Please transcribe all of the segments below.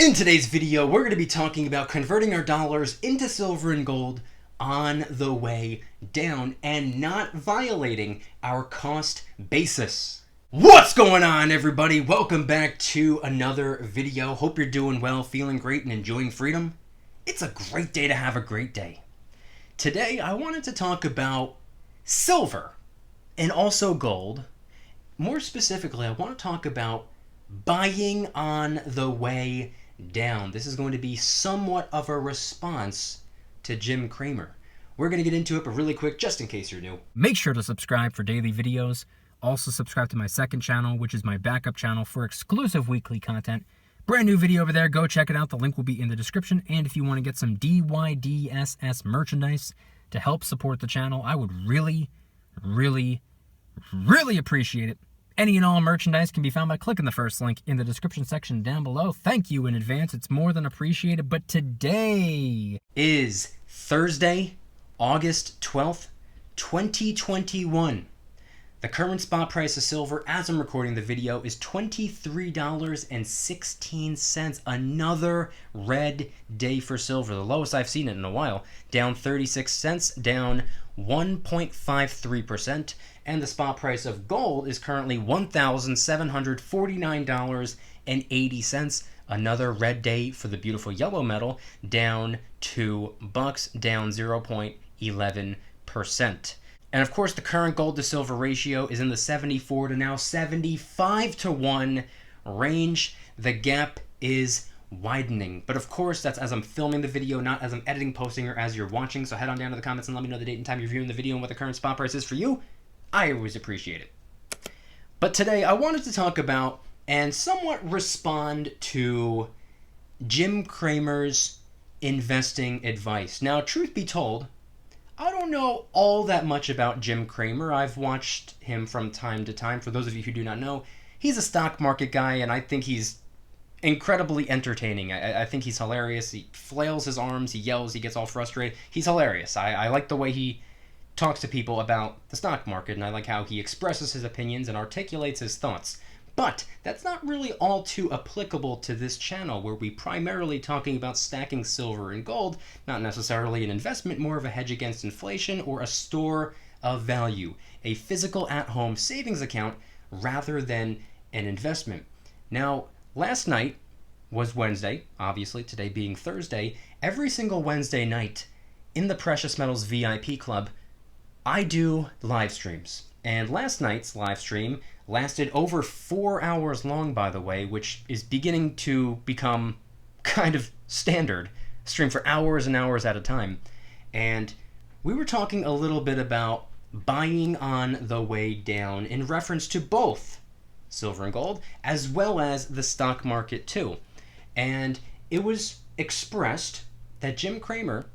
In today's video, we're going to be talking about converting our dollars into silver and gold on the way down and not violating our cost basis. What's going on, everybody? Welcome back to another video. Hope you're doing well, feeling great, and enjoying freedom. It's a great day to have a great day. Today, I wanted to talk about silver and also gold. More specifically, I want to talk about buying on the way down. This is going to be somewhat of a response to Jim Cramer. We're going to get into it, but really quick, just in case you're new. Make sure to subscribe for daily videos. Also subscribe to my second channel, which is my backup channel for exclusive weekly content. Brand new video over there. Go check it out. The link will be in the description. And if you want to get some DYDSS merchandise to help support the channel, I would really appreciate it. Any and all merchandise can be found by clicking the first link in the description section down below. Thank you in advance. It's more than appreciated. But today is Thursday, August 12th, 2021. The current spot price of silver, as I'm recording the video, is $23.16. Another red day for silver. The lowest I've seen it in a while. Down 36 cents, down 1.53%. And the spot price of gold is currently $1,749.80. Another red day for the beautiful yellow metal, down $2, down 0.11%. And of course, the current gold to silver ratio is in the 74 to now 75 to 1 range. The gap is widening. But of course, that's as I'm filming the video, not as I'm editing, posting, or as you're watching. So head on down to the comments and let me know the date and time you're viewing the video and what the current spot price is for you. I always appreciate it. But today, I wanted to talk about and somewhat respond to Jim Cramer's investing advice. Now, truth be told, I don't know all that much about Jim Cramer. I've watched him from time to time. For those of you who do not know, he's a stock market guy, and I think he's incredibly entertaining. I think he's hilarious. He flails his arms, he yells, he gets all frustrated. He's hilarious. I like the way he talks to people about the stock market, and I like how he expresses his opinions and articulates his thoughts. But that's not really all too applicable to this channel, where we primarily talking about stacking silver and gold, not necessarily an investment, more of a hedge against inflation or a store of value, a physical at-home savings account rather than an investment. Now, last night was Wednesday, obviously, today being Thursday. Every single Wednesday night in the Precious Metals VIP Club, I do live streams. And last night's live stream lasted over 4 hours long, by the way, which is beginning to become kind of standard. Stream for hours and hours at a time. And we were talking a little bit about buying on the way down in reference to both silver and gold, as well as the stock market too. And it was expressed that Jim Cramer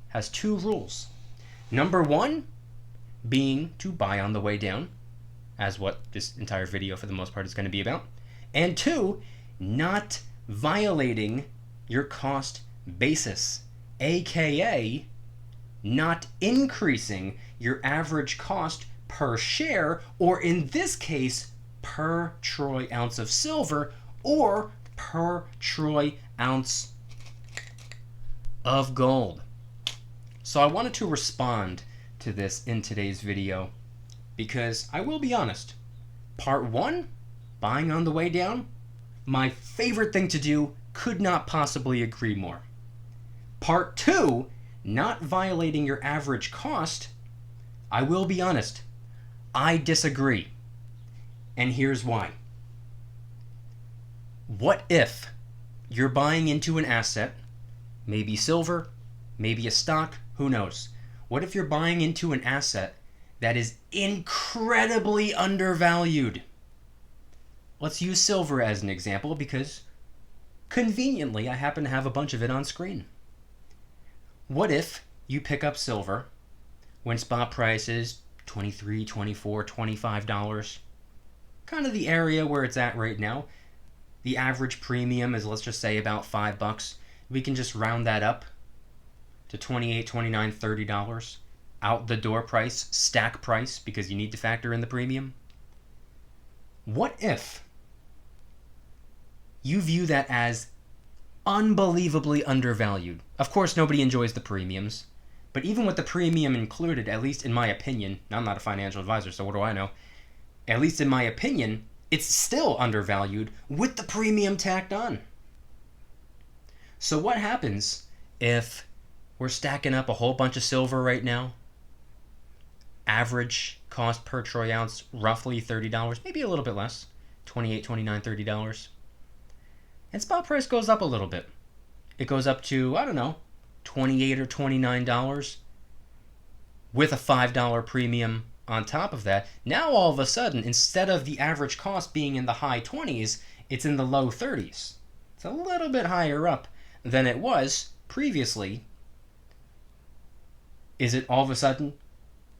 has two rules. Number one being to buy on the way down, as what this entire video for the most part is going to be about. And two, not violating your cost basis, aka not increasing your average cost per share, or in this case, per troy ounce of silver, or per troy ounce of gold. So I wanted to respond to this in today's video, because I will be honest, part one, buying on the way down, my favorite thing to do, could not possibly agree more. Part two, not violating your average cost, I will be honest, I disagree. And here's why. What if you're buying into an asset, maybe silver, maybe a stock, who knows? What if you're buying into an asset that is incredibly undervalued? Let's use silver as an example, because conveniently I happen to have a bunch of it on screen. What if you pick up silver when spot price is $23, $24, $25? Kind of the area where it's at right now. The average premium is, let's just say, about $5. We can just round that up to $28, $29, $30. Out the door price, stack price, because you need to factor in the premium. What if you view that as unbelievably undervalued. Of course, nobody enjoys the premiums, but even with the premium included, at least in my opinion, I'm not a financial advisor, so what do I know? At least in my opinion, it's still undervalued with the premium tacked on. So what happens if we're stacking up a whole bunch of silver right now? Average cost per troy ounce, roughly $30, maybe a little bit less, $28, $29, $30. And spot price goes up a little bit. It goes up to, I don't know, $28 or $29 with a $5 premium on top of that. Now all of a sudden, instead of the average cost being in the high 20s, it's in the low 30s. It's a little bit higher up than it was previously. Is it all of a sudden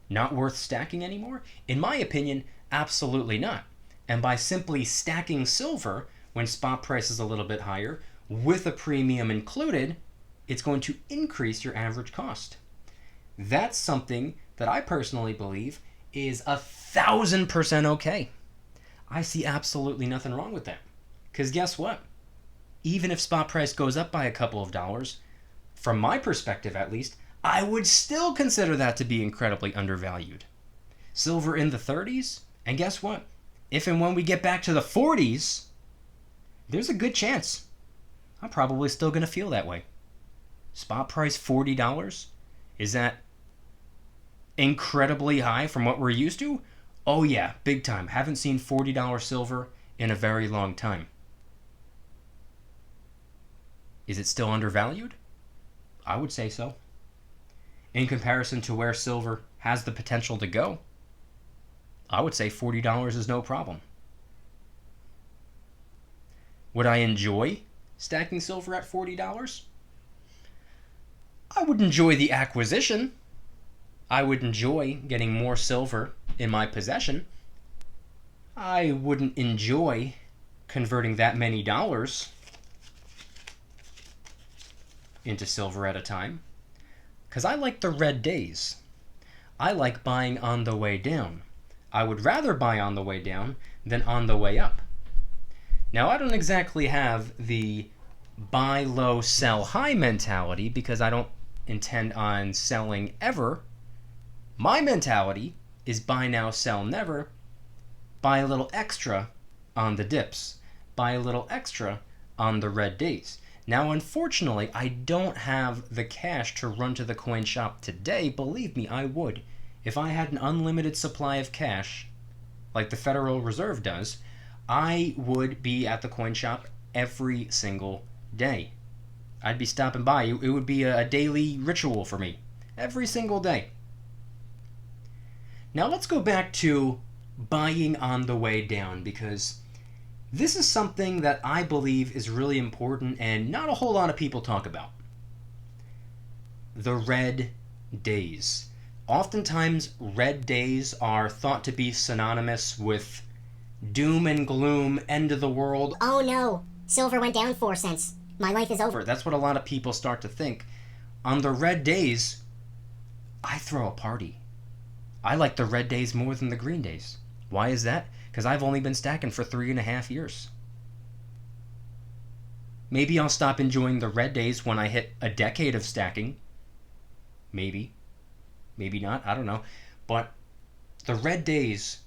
not worth stacking anymore? In my opinion, absolutely not. And by simply stacking silver when spot price is a little bit higher, with a premium included, it's going to increase your average cost. That's something that I personally believe is 1,000% okay. I see absolutely nothing wrong with that. Because guess what? Even if spot price goes up by a couple of dollars, from my perspective at least, I would still consider that to be incredibly undervalued. Silver in the 30s, and guess what? If and when we get back to the 40s, there's a good chance I'm probably still going to feel that way. Spot price $40? Is that incredibly high from what we're used to? Oh yeah, big time. Haven't seen $40 silver in a very long time. Is it still undervalued? I would say so. In comparison to where silver has the potential to go, I would say $40 is no problem. Would I enjoy stacking silver at $40? I would enjoy the acquisition. I would enjoy getting more silver in my possession. I wouldn't enjoy converting that many dollars into silver at a time, because I like the red days. I like buying on the way down. I would rather buy on the way down than on the way up. Now, I don't exactly have the buy low, sell high mentality because I don't intend on selling ever. My mentality is buy now, sell never. Buy a little extra on the dips. Buy a little extra on the red days. Now, unfortunately, I don't have the cash to run to the coin shop today. Believe me, I would. If I had an unlimited supply of cash, like the Federal Reserve does, I would be at the coin shop every single day. I'd be stopping by. It would be a daily ritual for me. Every single day. Now let's go back to buying on the way down, because this is something that I believe is really important and not a whole lot of people talk about. The red days. Oftentimes, red days are thought to be synonymous with doom and gloom, end of the world. Oh no, silver went down 4 cents. My life is over. That's what a lot of people start to think. On the red days, I throw a party. I like the red days more than the green days. Why is that? Because I've only been stacking for 3.5 years. Maybe I'll stop enjoying the red days when I hit a decade of stacking. Maybe. Maybe not. I don't know. But the red days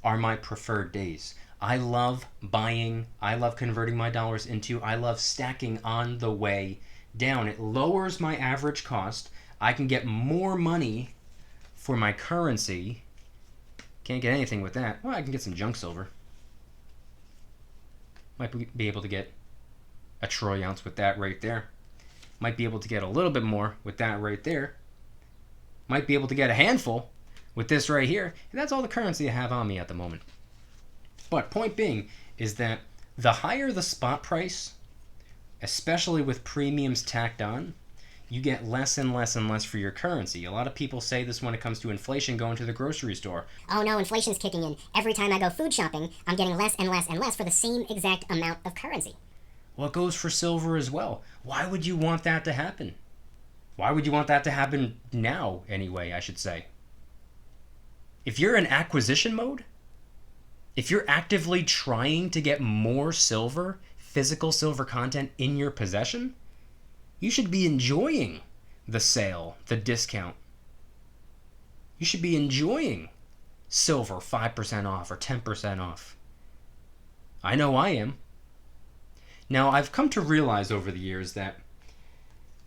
are my preferred days. I love buying. I love converting my dollars into. I love stacking on the way down. It lowers my average cost. I can get more money for my currency. Can't get anything with that. Well, I can get some junk silver. Might be able to get a troy ounce with that right there. Might be able to get a little bit more with that right there. Might be able to get a handful with this right here. And that's all the currency I have on me at the moment. But point being is that the higher the spot price, especially with premiums tacked on, you get less and less and less for your currency. A lot of people say this when it comes to inflation going to the grocery store. Oh no, inflation's kicking in. Every time I go food shopping, I'm getting less and less and less for the same exact amount of currency. Well, it goes for silver as well. Why would you want that to happen? Why would you want that to happen now, anyway, I should say? If you're in acquisition mode, if you're actively trying to get more silver, physical silver content in your possession, you should be enjoying the sale, the discount. You should be enjoying silver 5% off or 10% off. I know I am. Now, I've come to realize over the years that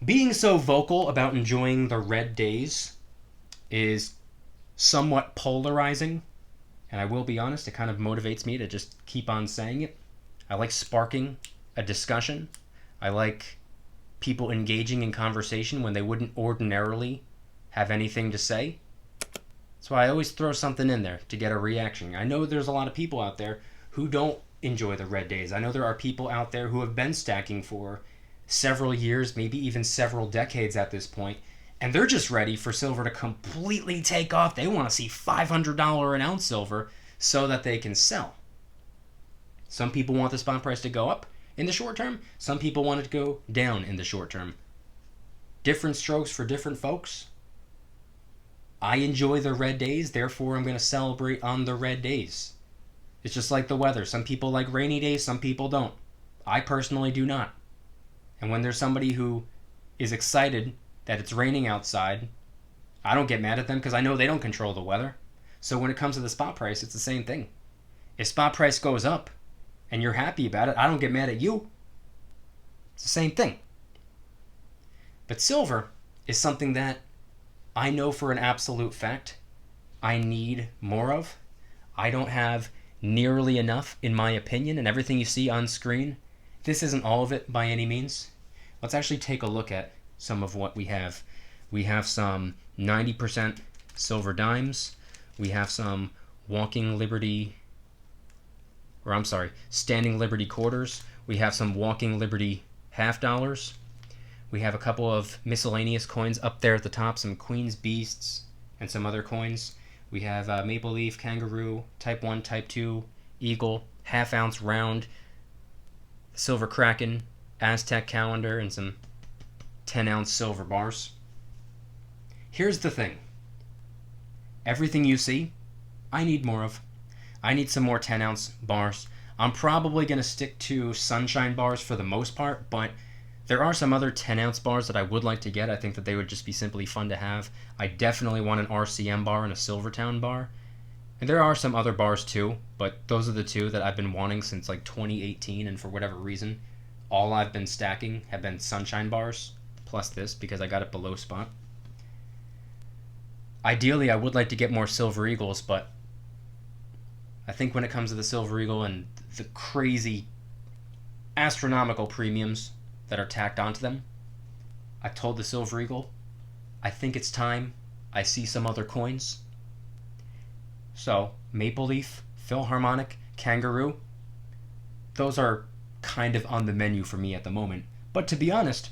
being so vocal about enjoying the red days is somewhat polarizing. And I will be honest, it kind of motivates me to just keep on saying it. I like sparking a discussion. I like people engaging in conversation when they wouldn't ordinarily have anything to say. That's why I always throw something in there to get a reaction. I know there's a lot of people out there who don't enjoy the red days. I know there are people out there who have been stacking for several years, maybe even several decades at this point, and they're just ready for silver to completely take off. They want to see $500 an ounce silver so that they can sell. Some people want the spot price to go up in the short term. Some people want it to go down in the short term. Different strokes for different folks. I enjoy the red days, therefore I'm going to celebrate on the red days. It's just like the weather. Some people like rainy days, some people don't. I personally do not. And when there's somebody who is excited that it's raining outside, I don't get mad at them because I know they don't control the weather. So when it comes to the spot price, it's the same thing. If spot price goes up and you're happy about it, I don't get mad at you. It's the same thing. But silver is something that I know for an absolute fact I need more of. I don't have nearly enough, in my opinion, and everything you see on screen, this isn't all of it by any means. Let's actually take a look at some of what we have. We have some 90% silver dimes. We have some Standing Liberty quarters. We have some Walking Liberty half dollars. We have a couple of miscellaneous coins up there at the top, some Queen's Beasts and some other coins. We have Maple Leaf, Kangaroo, Type 1, Type 2, Eagle, half ounce round, Silver Kraken, Aztec calendar, and some 10-ounce silver bars. Here's the thing. Everything you see, I need more of. I need some more 10-ounce bars. I'm probably going to stick to sunshine bars for the most part, but there are some other 10-ounce bars that I would like to get. I think that they would just be simply fun to have. I definitely want an RCM bar and a Silvertown bar. And there are some other bars too, but those are the two that I've been wanting since like 2018, and for whatever reason, all I've been stacking have been sunshine bars, plus this, because I got it below spot. Ideally, I would like to get more Silver Eagles, but I think when it comes to the Silver Eagle and the crazy astronomical premiums that are tacked onto them, I told the Silver Eagle, I think it's time I see some other coins. So, Maple Leaf, Philharmonic, Kangaroo, those are kind of on the menu for me at the moment. But to be honest,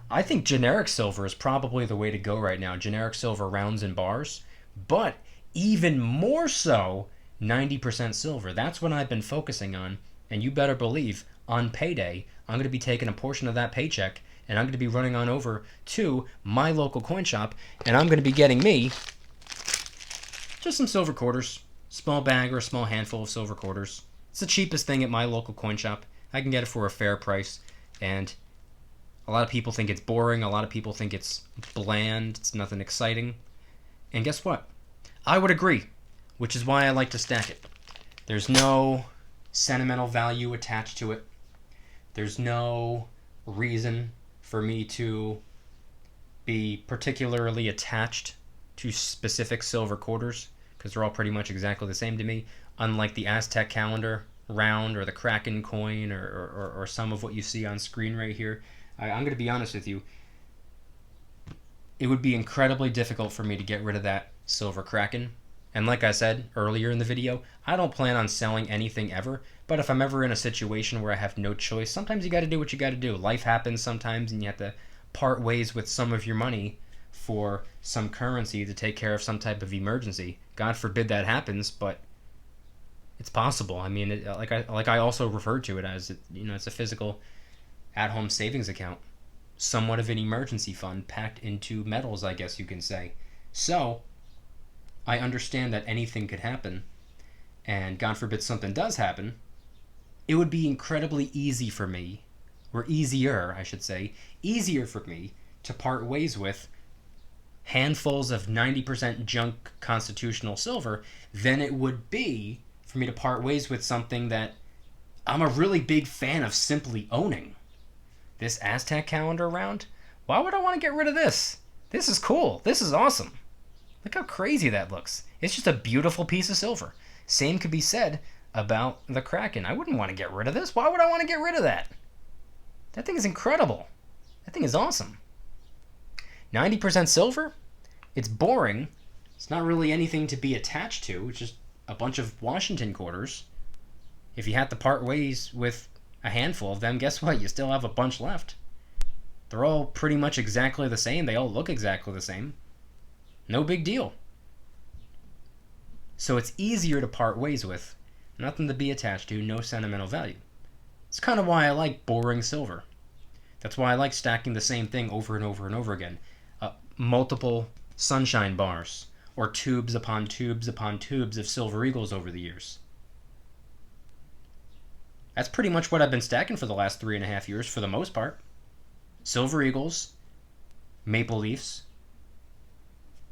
I think generic silver is probably the way to go right now. Generic silver rounds and bars, but even more so, 90% silver. That's what I've been focusing on, and you better believe on payday, I'm going to be taking a portion of that paycheck, and I'm going to be running on over to my local coin shop, and I'm going to be getting me just some silver quarters, small bag or a small handful of silver quarters. It's the cheapest thing at my local coin shop. I can get it for a fair price, and a lot of people think it's boring. A lot of people think it's bland. It's nothing exciting. And guess what? I would agree, which is why I like to stack it. There's no sentimental value attached to it. There's no reason for me to be particularly attached to specific silver quarters, because they're all pretty much exactly the same to me, unlike the Aztec calendar round or the Kraken coin or some of what you see on screen right here. I'm going to be honest with you. It would be incredibly difficult for me to get rid of that silver Kraken. And like I said earlier in the video, I don't plan on selling anything ever, but if I'm ever in a situation where I have no choice, sometimes you got to do what you got to do. Life happens sometimes, and you have to part ways with some of your money for some currency to take care of some type of emergency. God forbid that happens, but it's possible. I mean, like I also referred to it as, it's a physical at-home savings account, somewhat of an emergency fund packed into metals, I guess you can say. So I understand that anything could happen, and God forbid something does happen. it would be incredibly easy for me, or easier, I should say, easier for me to part ways with handfuls of 90% junk constitutional silver than it would be for me to part ways with something that I'm a really big fan of simply owning. This Aztec calendar round, why would I want to get rid of this? This is cool. This is awesome. Look how crazy that looks. It's just a beautiful piece of silver. Same could be said about the Kraken. I wouldn't want to get rid of this. Why would I want to get rid of that? That thing is incredible. That thing is awesome. 90% silver? It's boring. It's not really anything to be attached to. It's just a bunch of Washington quarters. If you had to part ways with a handful of them, guess what? You still have a bunch left. They're all pretty much exactly the same. They all look exactly the same. No big deal. So it's easier to part ways with. Nothing to be attached to. No sentimental value. It's kind of why I like boring silver. That's why I like stacking the same thing over and over and over again. Multiple sunshine bars, or tubes upon tubes upon tubes of Silver Eagles over the years. That's pretty much what I've been stacking for the last 3.5 years for the most part. Silver Eagles, Maple Leafs,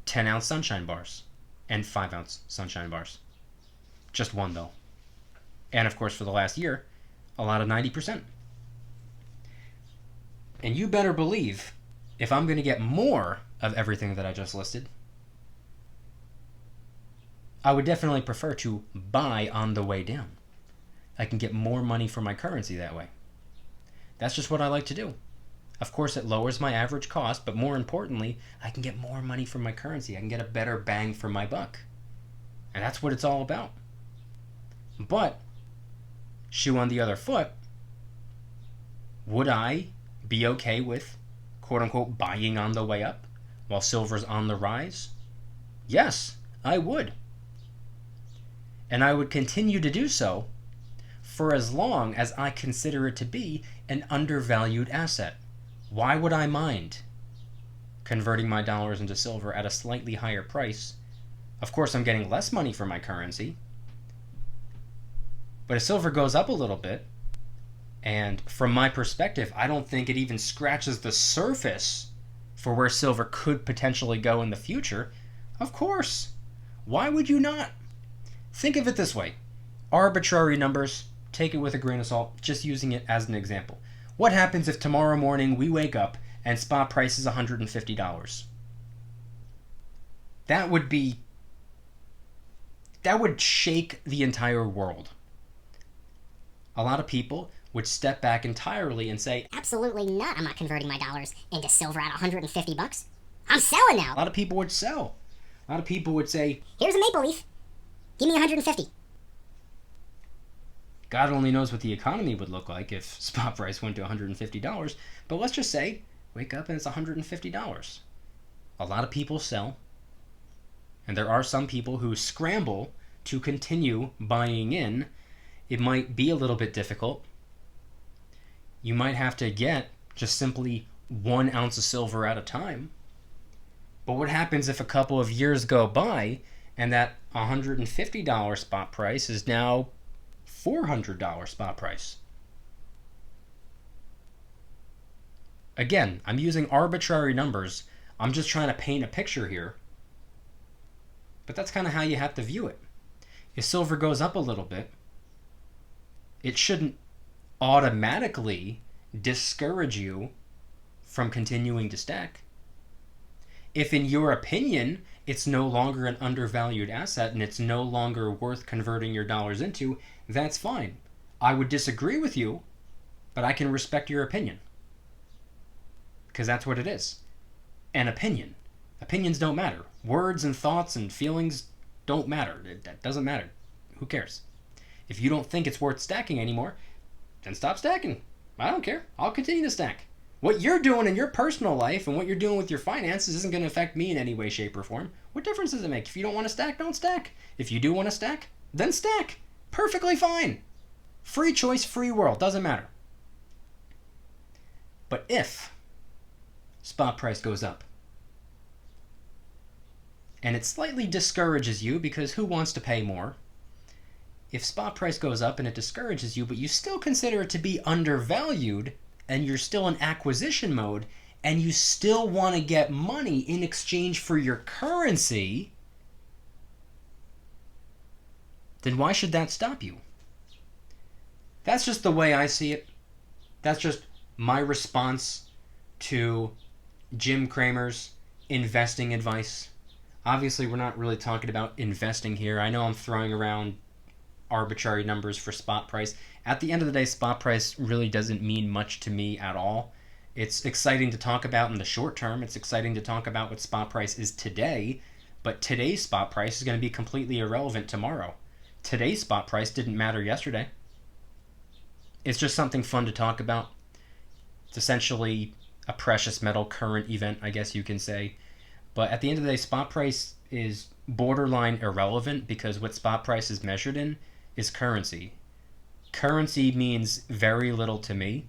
10-ounce sunshine bars, and 5-ounce sunshine bars. Just one though. And of course for the last year, a lot of 90%. And you better believe, if I'm going to get more of everything that I just listed, I would definitely prefer to buy on the way down. I can get more money for my currency that way. That's just what I like to do. Of course, it lowers my average cost, but more importantly, I can get more money for my currency. I can get a better bang for my buck. And that's what it's all about. But, shoe on the other foot, would I be okay with, quote-unquote, buying on the way up while silver's on the rise? Yes, I would. And I would continue to do so for as long as I consider it to be an undervalued asset. Why would I mind converting my dollars into silver at a slightly higher price? Of course, I'm getting less money for my currency. But if silver goes up a little bit, and from my perspective, I don't think it even scratches the surface for where silver could potentially go in the future, of course. Why would you not? Think of it this way. Arbitrary numbers, take it with a grain of salt, just using it as an example. What happens if tomorrow morning we wake up and spot price is $150? That would shake the entire world. A lot of people would step back entirely and say, Absolutely not. I'm not converting my dollars into silver at $150. I'm selling now. A lot of people would sell. A lot of people would say, Here's a maple leaf. Give me 150. God only knows what the economy would look like if spot price went to $150, but let's just say, wake up and it's $150. A lot of people sell, and there are some people who scramble to continue buying in. It might be a little bit difficult. You might have to get just simply 1 ounce of silver at a time. But what happens if a couple of years go by and that $150 spot price is now $400 spot price? Again, I'm using arbitrary numbers. I'm just trying to paint a picture here. But that's kind of how you have to view it. If silver goes up a little bit, it shouldn't automatically discourage you from continuing to stack. If in your opinion it's no longer an undervalued asset and it's no longer worth converting your dollars into, that's fine. I would disagree with you, but I can respect your opinion. Because that's what it is. An opinion. Opinions don't matter. Words and thoughts and feelings don't matter. That doesn't matter. Who cares? If you don't think it's worth stacking anymore, then stop stacking. I don't care. I'll continue to stack. What you're doing in your personal life and what you're doing with your finances isn't going to affect me in any way, shape, or form. What difference does it make? If you don't want to stack, don't stack. If you do want to stack, then stack. Perfectly fine. Free choice, free world. Doesn't matter. But if spot price goes up and it slightly discourages you because who wants to pay more? if spot price goes up and it discourages you, but you still consider it to be undervalued, and you're still in acquisition mode, and you still want to get money in exchange for your currency, then why should that stop you? That's just the way I see it. That's just my response to Jim Cramer's investing advice. Obviously, we're not really talking about investing here. I know I'm throwing around arbitrary numbers for spot price. At the end of the day, spot price really doesn't mean much to me at all. It's exciting to talk about in the short term. It's exciting to talk about what spot price is today, but today's spot price is going to be completely irrelevant tomorrow. Today's spot price didn't matter yesterday. It's just something fun to talk about. It's essentially a precious metal current event, I guess you can say. But at the end of the day, spot price is borderline irrelevant because what spot price is measured in is currency. Currency means very little to me.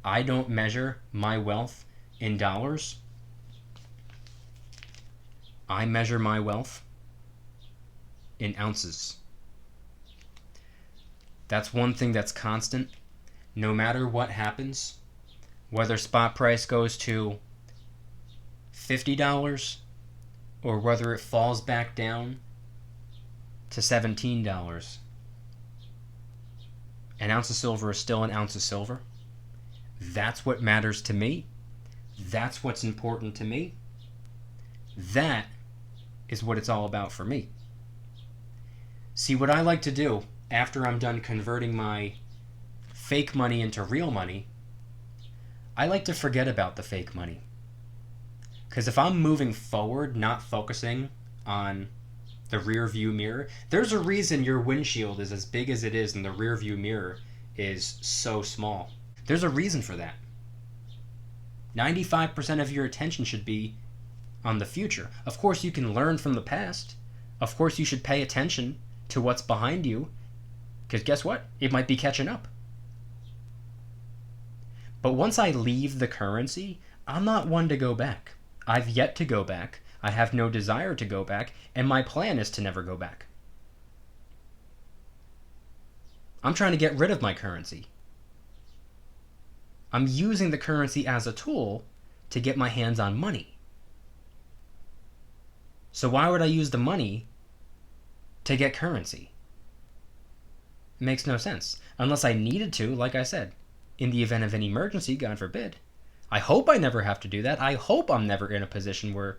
I don't measure my wealth in dollars. I measure my wealth in ounces. That's one thing that's constant. No matter what happens, whether spot price goes to $50 or whether it falls back down to $17, an ounce of silver is still an ounce of silver. That's what matters to me. That's what's important to me. That is what it's all about for me. See, what I like to do after I'm done converting my fake money into real money, I like to forget about the fake money. Because if I'm moving forward, not focusing on the rear view mirror, there's a reason your windshield is as big as it is and the rear view mirror is so small. There's a reason for that. 95% of your attention should be on the future. Of course, you can learn from the past. Of course, you should pay attention to what's behind you, because guess what? It might be catching up. But once I leave the currency, I'm not one to go back. I've yet to go back. I have no desire to go back, and my plan is to never go back. I'm trying to get rid of my currency. I'm using the currency as a tool to get my hands on money. So why would I use the money to get currency? It makes no sense. Unless I needed to, like I said, in the event of an emergency, God forbid. I hope I never have to do that. I hope I'm never in a position where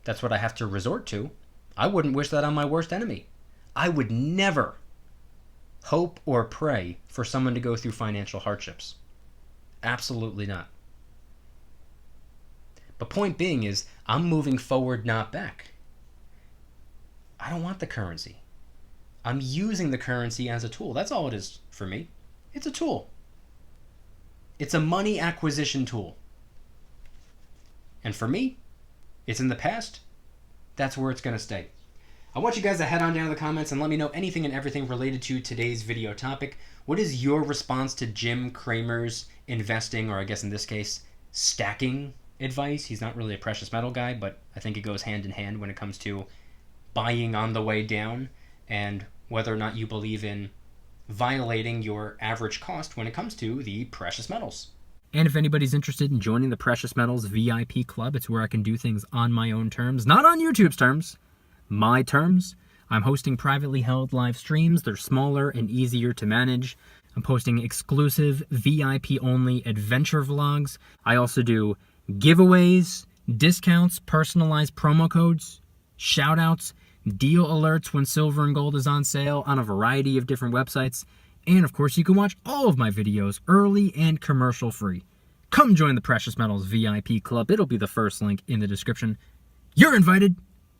that's what I have to resort to. I wouldn't wish that on my worst enemy. I would never hope or pray for someone to go through financial hardships. Absolutely not. But point being is, I'm moving forward, not back. I don't want the currency. I'm using the currency as a tool. That's all it is for me. It's a tool. It's a money acquisition tool. And for me, it's in the past. That's where it's going to stay. I want you guys to head on down to the comments and let me know anything and everything related to today's video topic. What is your response to Jim Cramer's investing, or I guess in this case, stacking advice? He's not really a precious metal guy, but I think it goes hand in hand when it comes to buying on the way down and whether or not you believe in violating your average cost when it comes to the precious metals. And if anybody's interested in joining the Precious Metals VIP Club, it's where I can do things on my own terms, not on YouTube's terms, my terms. I'm hosting privately held live streams. They're smaller and easier to manage. I'm posting exclusive VIP-only adventure vlogs. I also do giveaways, discounts, personalized promo codes, shoutouts, deal alerts when silver and gold is on sale on a variety of different websites. And of course, you can watch all of my videos early and commercial free. Come join the Precious Metals VIP Club. It'll be the first link in the description. You're invited.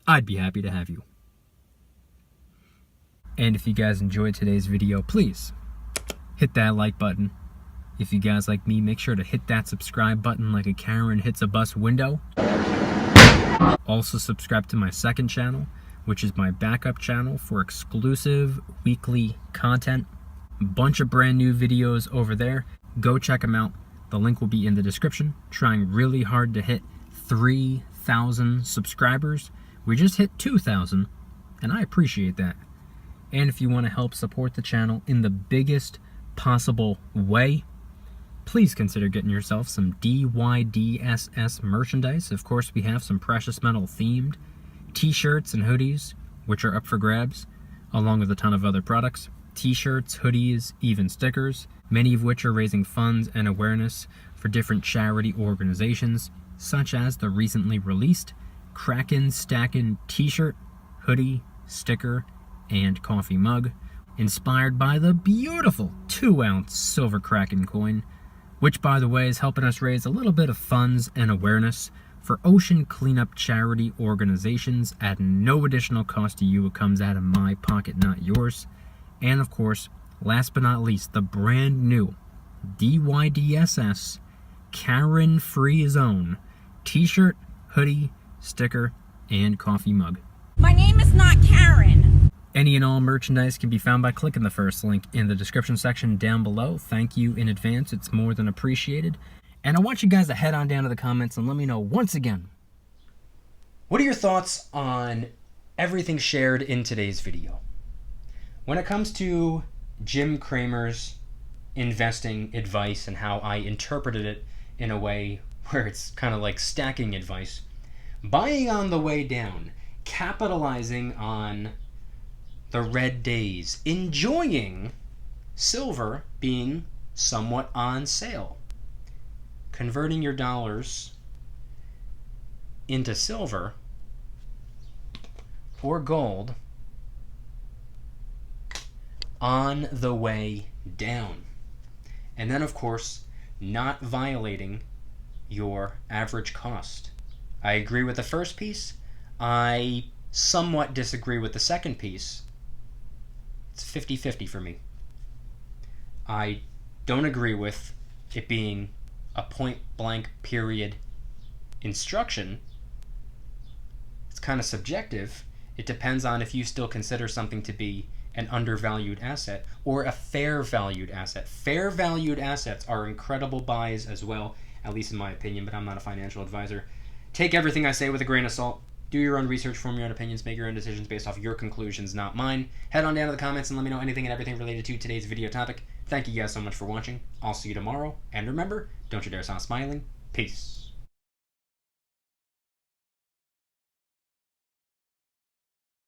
I'd be happy to have you. And if you guys enjoyed today's video, please hit that like button. If you guys like me, make sure to hit that subscribe button like a Karen hits a bus window. Also subscribe to my second channel, which is my backup channel for exclusive weekly content. Bunch of brand new videos over there. Go check them out. The link will be in the description. Trying really hard to hit 3,000 subscribers. We just hit 2,000, and I appreciate that. And if you want to help support the channel in the biggest possible way, please consider getting yourself some DYDSS merchandise. Of course, we have some precious metal themed t-shirts and hoodies, which are up for grabs, along with a ton of other products. T-shirts, hoodies, even stickers, many of which are raising funds and awareness for different charity organizations, such as the recently released Kraken Stackin' t-shirt, hoodie, sticker, and coffee mug, inspired by the beautiful 2-ounce silver Kraken coin, which, by the way, is helping us raise a little bit of funds and awareness for ocean cleanup charity organizations at no additional cost to you. It comes out of my pocket, not yours. And of course, last but not least, the brand new DYDSS Karen Free Zone t-shirt, hoodie, sticker, and coffee mug. My name is not Karen. Any and all merchandise can be found by clicking the first link in the description section down below. Thank you in advance, it's more than appreciated. And I want you guys to head on down to the comments and let me know once again, what are your thoughts on everything shared in today's video? When it comes to Jim Cramer's investing advice and how I interpreted it in a way where it's kind of like stacking advice, buying on the way down, capitalizing on the red days, enjoying silver being somewhat on sale, converting your dollars into silver or gold on the way down. And then, of course, not violating your average cost. I agree with the first piece. I somewhat disagree with the second piece. It's 50-50 for me. I don't agree with it being a point-blank period instruction. It's kind of subjective. It depends on if you still consider something to be an undervalued asset or a fair valued asset. Fair valued assets are incredible buys as well, at least in my opinion, but I'm not a financial advisor. Take everything I say with a grain of salt. Do your own research, form your own opinions, make your own decisions based off your conclusions, not mine. Head on down to the comments and let me know anything and everything related to today's video topic. Thank you guys so much for watching. I'll see you tomorrow. And remember, don't you dare stop smiling. Peace.